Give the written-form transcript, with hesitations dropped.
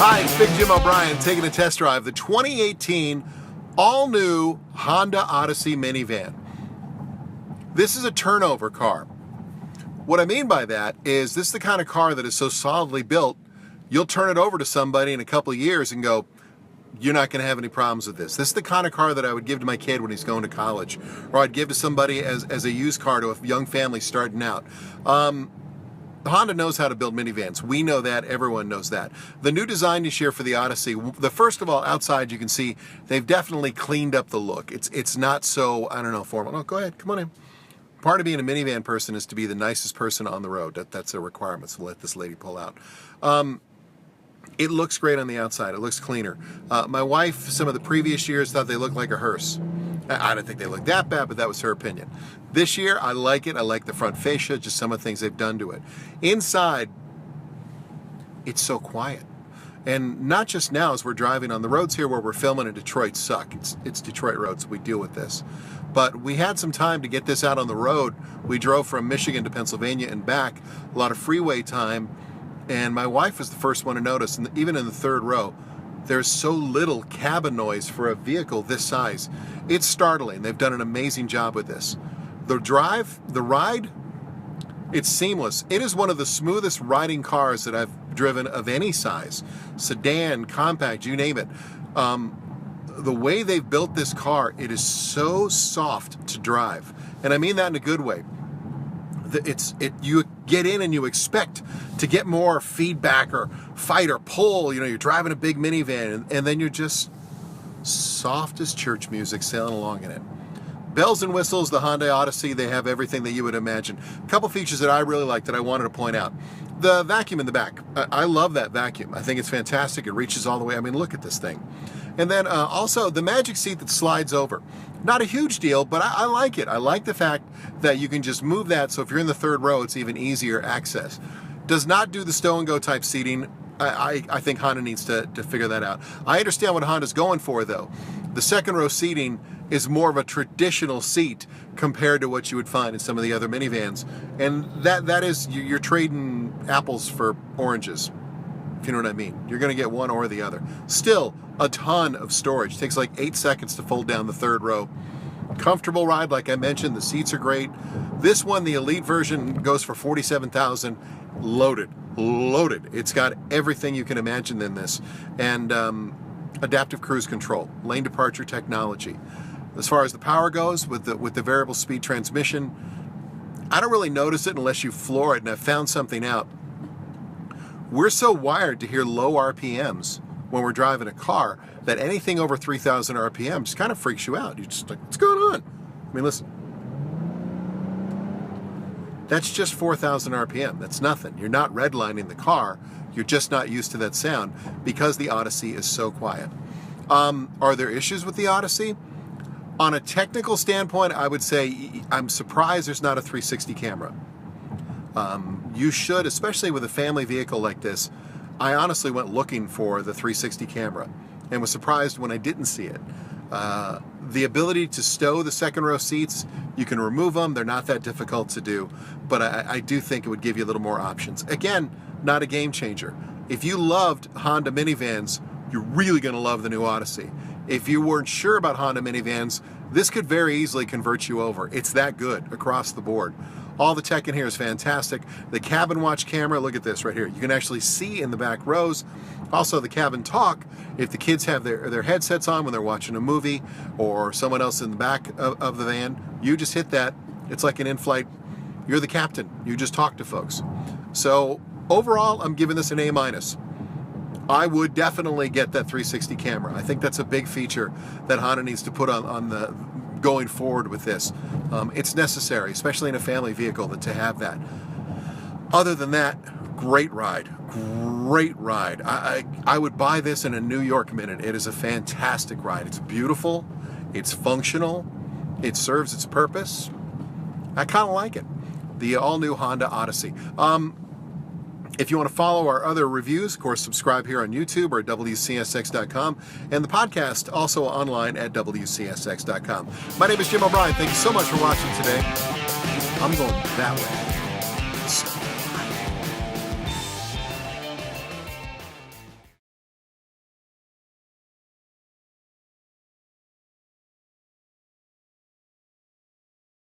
Hi, it's Big Jim O'Brien taking a test drive the 2018 all-new Honda Odyssey minivan. This is a turnover car. What I mean by that is this is the kind of car that is so solidly built, you'll turn it over to somebody in a couple of years and go, you're not going to have any problems with this. This is the kind of car that I would give to my kid when he's going to college, or I'd give to somebody as a used car to a young family starting out. Honda knows how to build minivans. We know that. Everyone knows that. The new design this year for the Odyssey, first of all, outside you can see they've definitely cleaned up the look. It's not so, I don't know, formal. No, go ahead. Come on in. Part of being a minivan person is to be the nicest person on the road. That's a requirement, so let this lady pull out. It looks great on the outside. It looks cleaner. My wife, some of the previous years, thought they looked like a hearse. I don't think they look that bad, but that was her opinion. This year, I like it. I like the front fascia, just some of the things they've done to it. Inside, it's so quiet. And not just now as we're driving on the roads here where we're filming in Detroit suck. It's Detroit roads, so we deal with this. But we had some time to get this out on the road. We drove from Michigan to Pennsylvania and back, a lot of freeway time. And my wife was the first one to notice, and even in the third row, there's so little cabin noise for a vehicle this size. It's startling. They've done an amazing job with this. The ride, it's seamless. It is one of the smoothest riding cars that I've driven of any size. Sedan, compact, you name it. The way they've built this car, it is so soft to drive. And I mean that in a good way. You get in and you expect to get more feedback or fight or pull. You know, you're driving a big minivan and then you're just soft as church music sailing along in it. Bells and whistles, the Honda Odyssey, they have everything that you would imagine. A couple features that I really like that I wanted to point out. The vacuum in the back. I love that vacuum. I think it's fantastic. It reaches all the way. I mean, look at this thing. And then also the magic seat that slides over. Not a huge deal, but I like it. I like the fact that you can just move that, so if you're in the third row, it's even easier access. Does not do the stow and go type seating. I think Honda needs to figure that out. I understand what Honda's going for, though. The second row seating is more of a traditional seat compared to what you would find in some of the other minivans. And that is, you're trading apples for oranges, if you know what I mean. You're going to get one or the other. Still, a ton of storage. It takes like 8 seconds to fold down the third row. Comfortable ride, like I mentioned. The seats are great. This one, the Elite version, goes for $47,000. Loaded. It's got everything you can imagine in this. And adaptive cruise control, lane departure technology. As far as the power goes, with the variable speed transmission, I don't really notice it unless you floor it, and I've found something out. We're so wired to hear low RPMs when we're driving a car that anything over 3,000 RPM just kind of freaks you out. You're just like, what's going on? I mean, listen. That's just 4,000 RPM. That's nothing. You're not redlining the car. You're just not used to that sound because the Odyssey is so quiet. Are there issues with the Odyssey? On a technical standpoint, I would say I'm surprised there's not a 360 camera. You should, especially with a family vehicle like this. I honestly went looking for the 360 camera and was surprised when I didn't see it. The ability to stow the second row seats, you can remove them. They're not that difficult to do, but I do think it would give you a little more options. Again, not a game changer. If you loved Honda minivans, you're really going to love the new Odyssey. If you weren't sure about Honda minivans, this could very easily convert you over. It's that good across the board. All the tech in here is fantastic. The cabin watch camera, look at this right here. You can actually see in the back rows. Also the cabin talk, if the kids have their headsets on when they're watching a movie or someone else in the back of the van, you just hit that. It's like an in-flight. You're the captain. You just talk to folks. So overall, I'm giving this an A-. I would definitely get that 360 camera. I think that's a big feature that Honda needs to put on the going forward with this. It's necessary, especially in a family vehicle, to have that. Other than that, great ride. I would buy this in a New York minute. It is a fantastic ride. It's beautiful. It's functional. It serves its purpose. I kind of like it. The all-new Honda Odyssey. If you want to follow our other reviews, of course, subscribe here on YouTube or at WCSX.com, and the podcast also online at WCSX.com. My name is Jim O'Brien. Thank you so much for watching today. I'm going that way.